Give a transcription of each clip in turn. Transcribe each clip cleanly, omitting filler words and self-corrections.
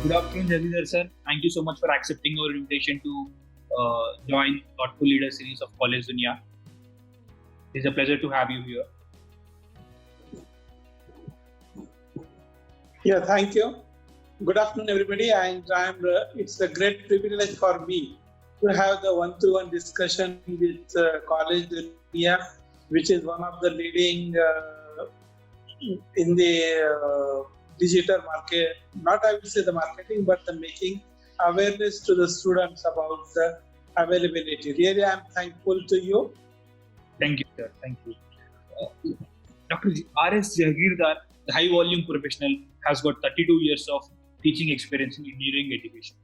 Good afternoon, Javidhar sir. Thank you so much for accepting our invitation to join Thoughtful Leader series of College Dunia. It's a pleasure to have you here. Yeah, thank you. Good afternoon, everybody. It's a great privilege for me to have the one-to-one discussion with College Dunia, which is one of the leading in the digital market. Not I will say the marketing, but the making awareness to the students about the availability. Really, I'm thankful to you. Thank you, sir. Thank you. Dr. R.S. Jagirdar, the high volume professional, has got 32 years of teaching experience in engineering education.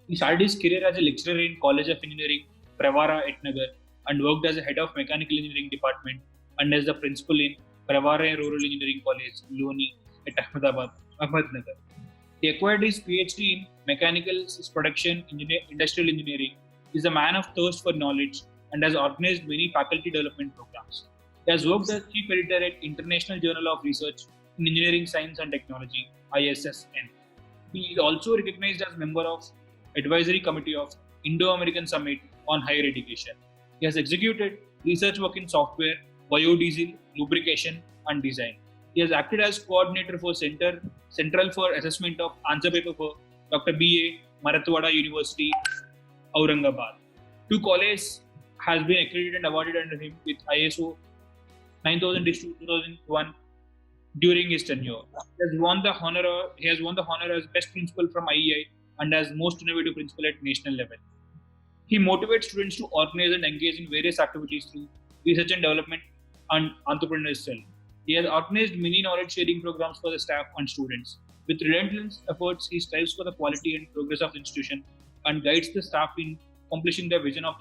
He started his career as a lecturer in College of Engineering, Pravara at Nagar, and worked as a head of mechanical engineering department and as the principal in Pravara Rural Engineering College, Loni at Ahmednagar. He acquired his PhD in mechanical production industrial engineering. He is a man of thirst for knowledge and has organized many faculty development programs. He has worked as chief editor at International Journal of Research in Engineering Science and Technology, ISSN. He is also recognized as member of Advisory Committee of Indo-American Summit on Higher Education. He has executed research work in software, biodiesel, lubrication, and design. He has acted as coordinator for Central for Assessment of Answer Paper for Dr. B.A. Marathwada University, Aurangabad. Two colleges has been accredited and awarded under him with ISO 9000-2001 during his tenure. He has won the honor as best principal from IEI and as most innovative principal at national level. He motivates students to organize and engage in various activities through research and development and entrepreneurial. He has organized many knowledge sharing programs for the staff and students. With relentless efforts, he strives for the quality and progress of the institution and guides the staff in accomplishing their vision of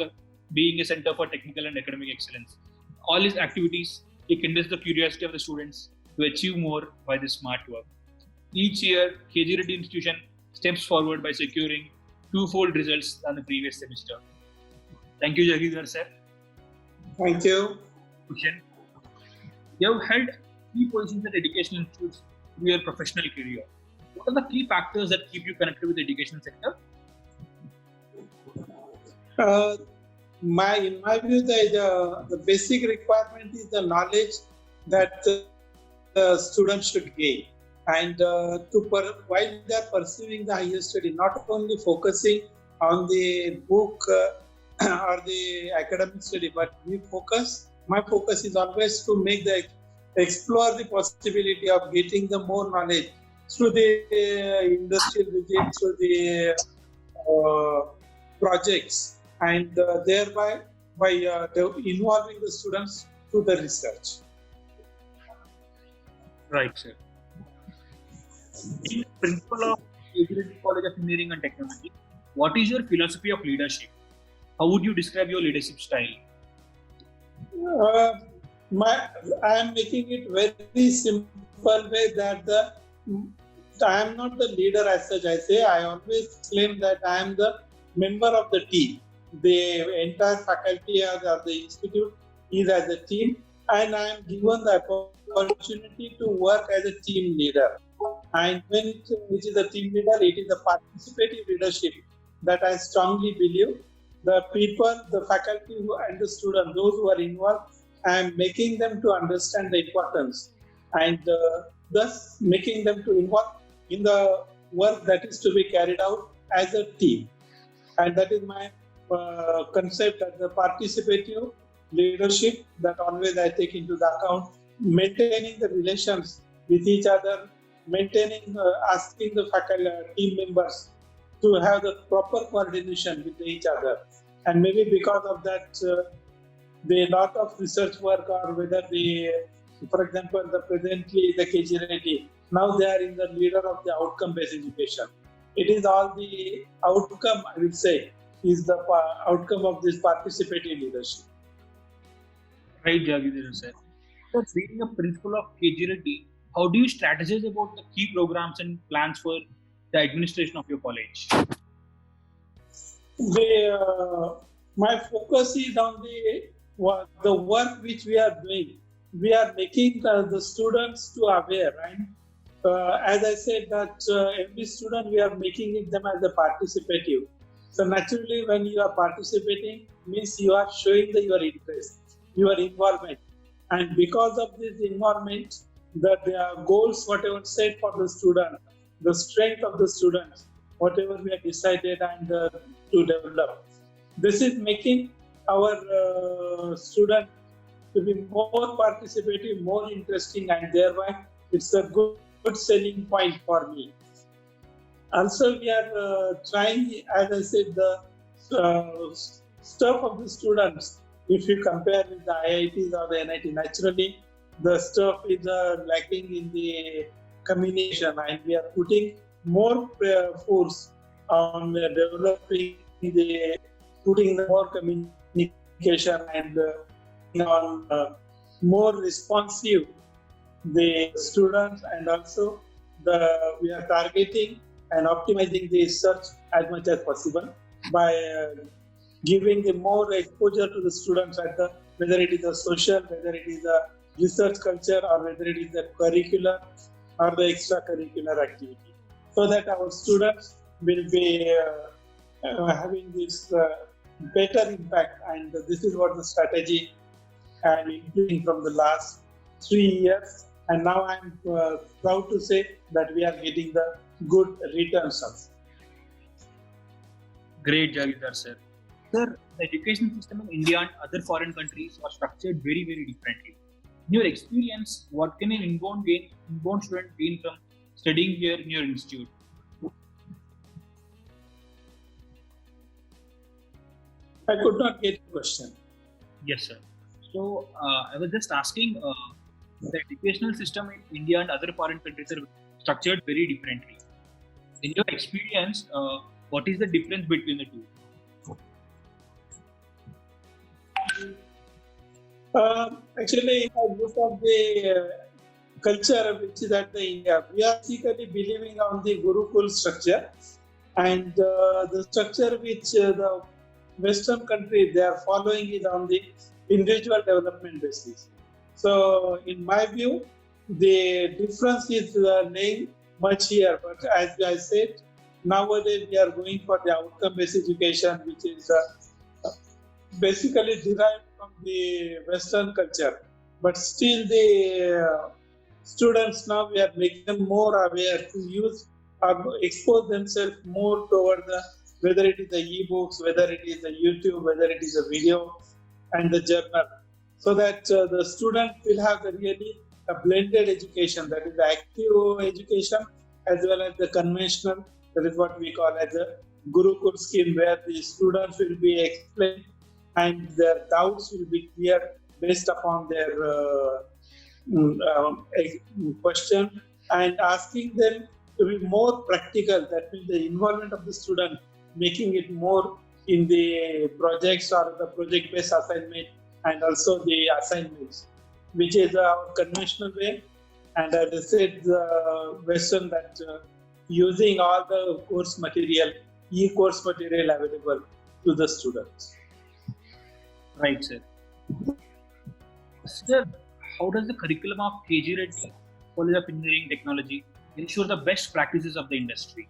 being a center for technical and academic excellence. All his activities, he kindles the curiosity of the students to achieve more by this smart work. Each year, KG Reddy Institution steps forward by securing twofold results than the previous semester. Thank you, Jagirdar sir. Thank you. You have held key positions at educational institutes through your professional career. What are the key factors that keep you connected with the educational sector? In my view, the basic requirement is the knowledge that the students should gain. And while they are pursuing the higher study, not only focusing on the book or the academic study, but my focus is always to explore the possibility of getting the more knowledge through the industrial visits, through the projects, and thereby by involving the students through the research. Right, sir. Being principal of KG College of Engineering and Technology, what is your philosophy of leadership? How would you describe your leadership style? I am making it very simple way that I am not the leader as such. I always claim that I am the member of the team. The entire faculty or the institute is as a team, and I am given the opportunity to work as a team leader. And which is a team leader, it is a participative leadership that I strongly believe. The people, the faculty and the students, those who are involved, I am making them to understand the importance and thus making them to involve in the work that is to be carried out as a team. And that is my concept of the participative leadership that always I take into the account, maintaining the relations with each other, asking the faculty team members to have the proper coordination with each other. And maybe because of that, the lot of research work, or whether for example, presently the KG Reddy, now they are in the leader of the outcome-based education. It is all the outcome, I would say, is the outcome of this participative leadership. Right, Jagirdar sir. So, being a principal of KG Reddy, how do you strategize about the key programs and plans for the administration of your college? My focus is on the work which we are doing. We are making the students to aware, right? as I said, that every student we are making it them as a participative. So naturally, when you are participating, means you are showing your interest, your involvement, and because of this involvement, the goals, whatever set for the student, the strength of the students, whatever we have decided and to develop, this is making our student to be more participative, more interesting, and thereby it's a good selling point for me. Also, we are trying, as I said, the stuff of the students. If you compare with the IITs or the NIT, naturally the stuff is lacking in the communication, and we are putting more force on developing the putting the more communication and on more responsive the students, and also we are targeting and optimizing the search as much as possible by giving the more exposure to the students at the whether it is a social, whether it is a research culture, or whether it is a curricular or the extracurricular activity, so that our students will be having this better impact. And this is what the strategy I'm implementing from the last 3 years. And now I'm proud to say that we are getting the good returns also. Great, Jagirdar sir. Sir, the education system in India and other foreign countries are structured very, very differently. In your experience, what can an inbound student gain from studying here in your institute? I could not get the question. Yes, sir. So I was just asking, the educational system in India and other foreign countries are structured very differently. In your experience, what is the difference between the two? Actually, if I look at the culture which is at the India, we are basically believing on the Gurukul structure, and the structure which the Western countries they are following is on the individual development basis. So, in my view, the difference is laying much here. But as I said, nowadays we are going for the outcome-based education, which is basically derived from the Western culture. But still, the students now we are making them more aware to use or expose themselves more toward the whether it is the e-books, whether it is the YouTube, whether it is a video and the journal, so that the student will have the really a blended education, that is the active education as well as the conventional, that is what we call as a Gurukul scheme, where the students will be explained and their doubts will be clear based upon their question, and asking them to be more practical. That means the involvement of the student, making it more in the projects or the project-based assignment, and also the assignments, which is our conventional way. And as I said, the Western, that using all the course material, e-course material available to the students. Right, sir. Sir, how does the curriculum of KG Reddy College of Engineering Technology ensure the best practices of the industry?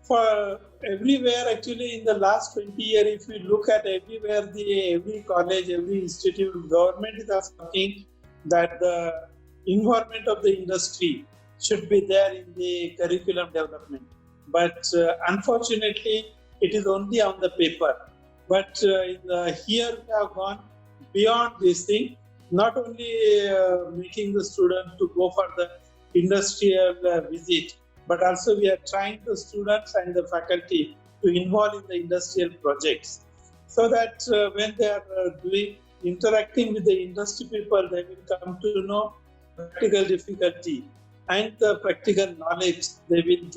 For everywhere, actually, in the last 20 years, if we look at everywhere, every college, every institute, government is asking that the involvement of the industry should be there in the curriculum development. But unfortunately, it is only on the paper. But here we have gone beyond this thing, not only making the student to go for the industrial visit, but also we are trying the students and the faculty to involve in the industrial projects, so that when they are interacting with the industry people, they will come to know practical difficulty and the practical knowledge they will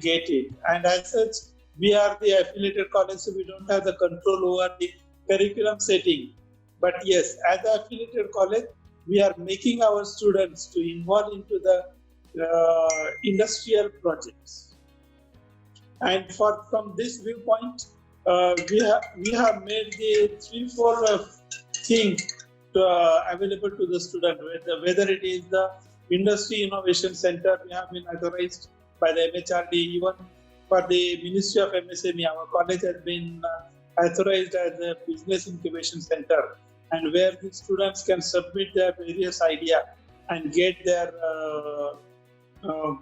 get it. And as such, we are the affiliated college, so we don't have the control over the curriculum setting. But yes, as an affiliated college, we are making our students to involve into the industrial projects. And from this viewpoint, we have made the 3-4 things available to the student, whether it is the Industry Innovation Center, we have been authorized by the MHRD. Even for the Ministry of MSME, our college has been authorized as a business incubation center, and where the students can submit their various ideas and get their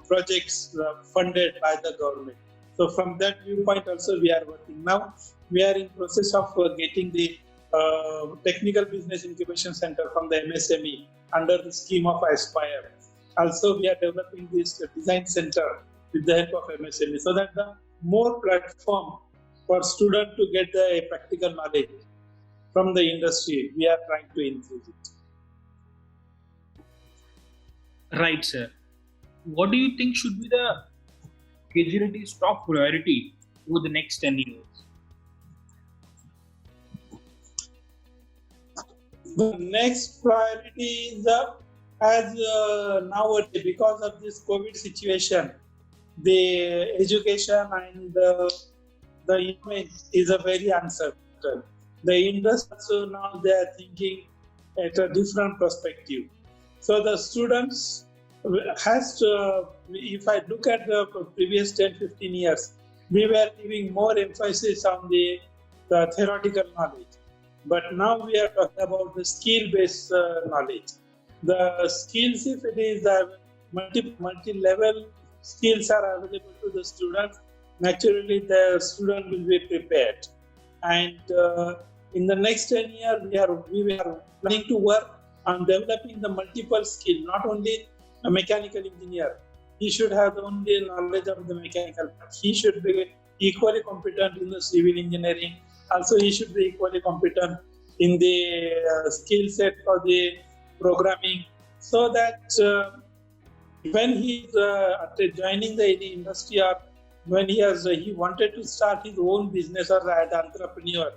projects funded by the government. So from that viewpoint also we are working. Now we are in process of getting the Technical Business Incubation Center from the MSME under the scheme of Aspire. Also we are developing this design center with the help of MSME, so that the more platform for students to get the practical knowledge from the industry, we are trying to increase it. Right, sir. What do you think should be the KGRT's top priority over the next 10 years? The next priority is nowadays, because of this COVID situation, the education and the image is a very uncertain. The industry also now they are thinking at a different perspective. So the students has to, if I look at the previous 10-15 years, we were giving more emphasis on the theoretical knowledge. But now we are talking about the skill-based knowledge. The skills, if it is multi-level skills are available to the students, naturally the student will be prepared. And in the next 10 years, we are planning to work on developing the multiple skill, not only a mechanical engineer. He should have only knowledge of the mechanical part. He should be equally competent in the civil engineering. Also, he should be equally competent in the skill set for the programming, so that when he is joining the industry, or when he wanted to start his own business or as an entrepreneur,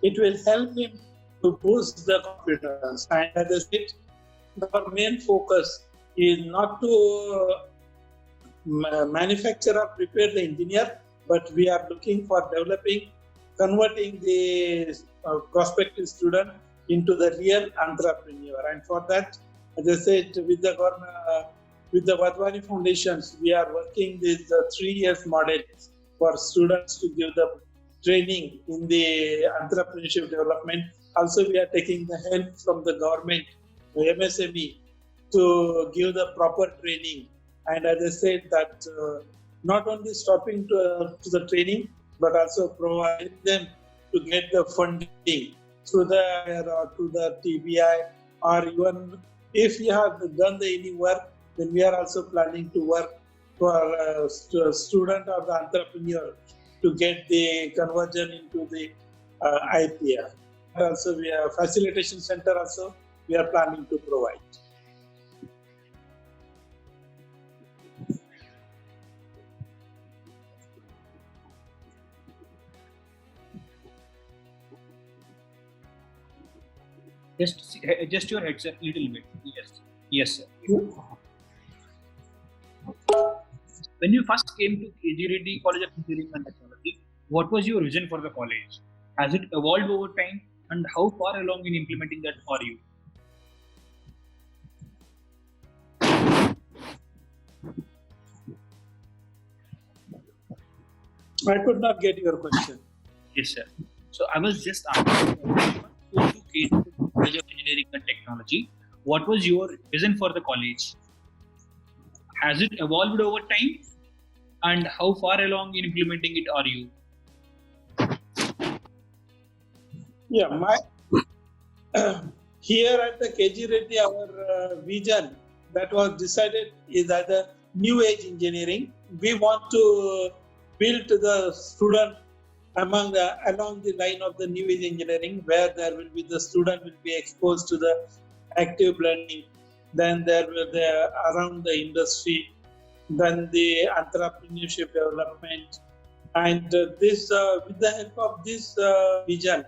it will help him to boost the confidence. And as I said, our main focus is not to manufacture or prepare the engineer, but we are looking for converting the prospective student into the real entrepreneur. And for that, as I said, with the government, with the Wadhwani Foundations, we are working with the 3 years model for students to give the training in the entrepreneurship development. Also, we are taking the help from the government, the MSME, to give the proper training. And as I said, that not only stopping to the training, but also providing them to get the funding through the TBI, or even if you have done any work, then we are also planning to work for a student or the entrepreneur to get the conversion into the IPR. Also, we have facilitation center also we are planning to provide. Just your headset a little bit. Yes, sir. When you first came to KGRT College of Engineering and Technology, what was your vision for the college? Has it evolved over time, and how far along in implementing that are you? I could not get your question. Yes, sir. So I was just asking, to KGRT College of Engineering and Technology, what was your vision for the college? Has it evolved over time, and how far along in implementing it are you? Yeah, here at the KGRT, our vision that was decided is that the new age engineering. We want to build the student along the line of the new age engineering, where the student will be exposed to the active learning, then there will be around the industry, then the entrepreneurship development, and this with the help of this vision,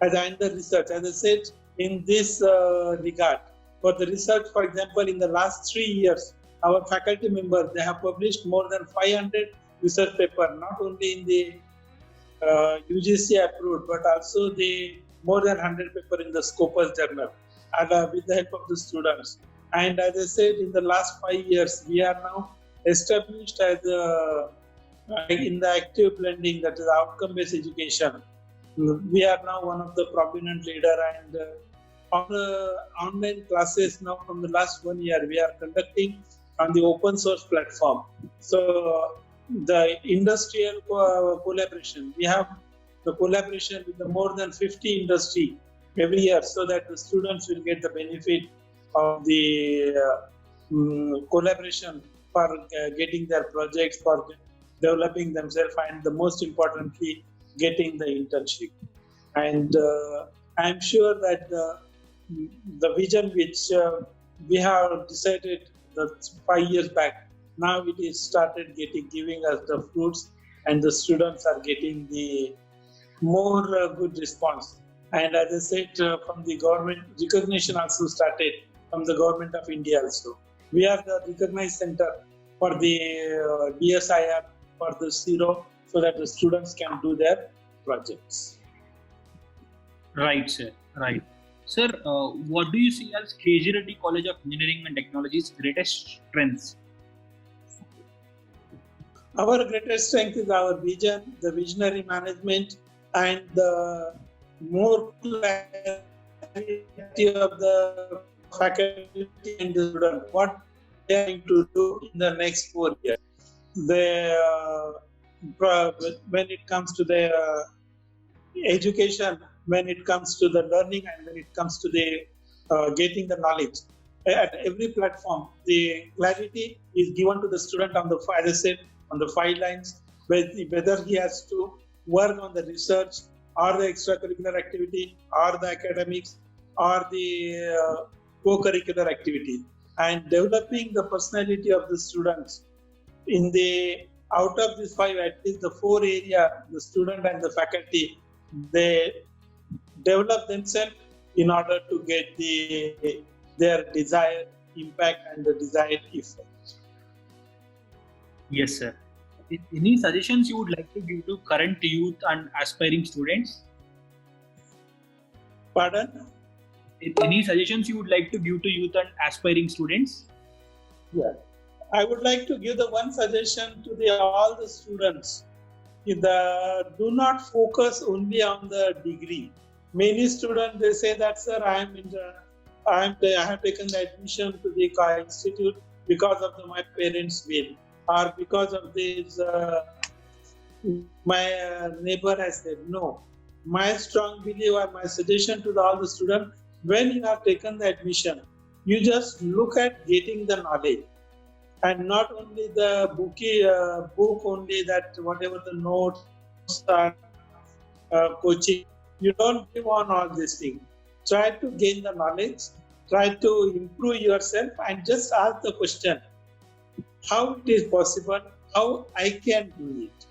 and the research, as I said, in this regard, for the research, for example, in the last 3 years, our faculty members, they have published more than 500 research papers, not only in the UGC approved, but also the more than 100 papers in the Scopus journal. and with the help of the students. And as I said, in the last 5 years, we are now established as in the active blending, that is outcome-based education. We are now one of the prominent leader, and on the online classes now from the last 1 year, we are conducting on the open source platform. So the industrial collaboration, we have the collaboration with the more than 50 industry every year, so that the students will get the benefit of the collaboration for getting their projects, for developing themselves, and the most importantly, getting the internship. And I'm sure that the vision which we have decided 5 years back, now it is started giving us the fruits, and the students are getting the more good response. And as I said, from the government, recognition also started from the government of India also. We are the recognized center for the DSIR, for the CIRO, so that the students can do their projects. Right, sir. Right. Sir, what do you see as KGRT College of Engineering and Technology's greatest strengths? Our greatest strength is our vision, the visionary management, and the more clarity of the faculty and the student, what they are going to do in the next 4 years. When it comes to the education, when it comes to the learning, and when it comes to the getting the knowledge, at every platform, the clarity is given to the student on the, as I said, on the 5 lines, whether he has to work on the research or the extracurricular activity or the academics or the co-curricular activity, and developing the personality of the students in the out of these 5, at least the 4 area, the student and the faculty, they develop themselves in order to get their desired impact and the desired effect. Yes, sir. Any suggestions you would like to give to current youth and aspiring students? Pardon? Any suggestions you would like to give to youth and aspiring students? Yeah. I would like to give the one suggestion to all the students. Do not focus only on the degree. Many students, they say that, sir, I have taken the admission to the institute because of my parents' will, or because of this, my neighbor has said. No. My strong belief or my suggestion to all the students, when you have taken the admission, you just look at getting the knowledge, and not only the book only, that whatever the notes are coaching. You don't give on all these things. Try to gain the knowledge, try to improve yourself, and just ask the question, how it is possible, how I can do it.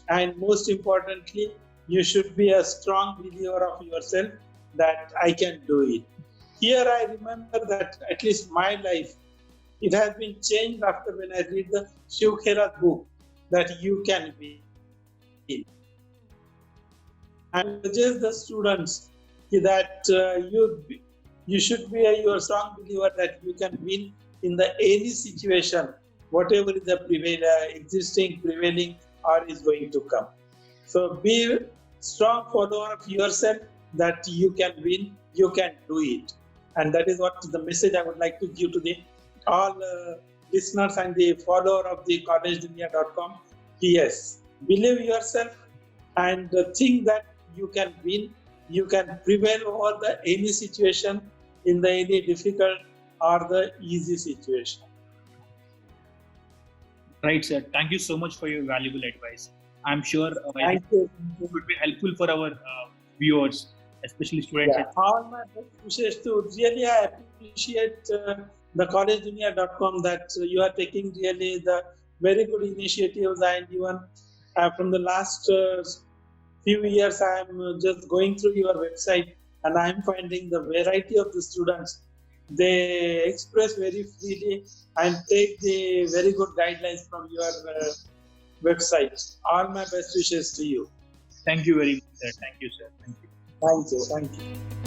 And most importantly, you should be a strong believer of yourself that I can do it. Here I remember that at least my life, it has been changed after when I read the Shiv Khera's book, that you can be. I suggest the students that you should be your strong believer that you can win in any situation, whatever is the prevailing or is going to come. So be strong follower of yourself that you can win, you can do it. And that is what the message I would like to give to all listeners and the follower of the collegedunia.com. Yes, believe yourself and think that you can win, you can prevail over any situation in any difficult or the easy situation. Right, sir. Thank you so much for your valuable advice. I'm sure Thank you. it would be helpful for our viewers, especially students. Yeah. All my best wishes to really I appreciate the collegedunia.com that you are taking really the very good initiatives, and even from the last few years I am just going through your website and I am finding the variety of the students. They express very freely and take the very good guidelines from your website. All my best wishes to you. Thank you very much, sir. Thank you, sir. Thank you. Thank you.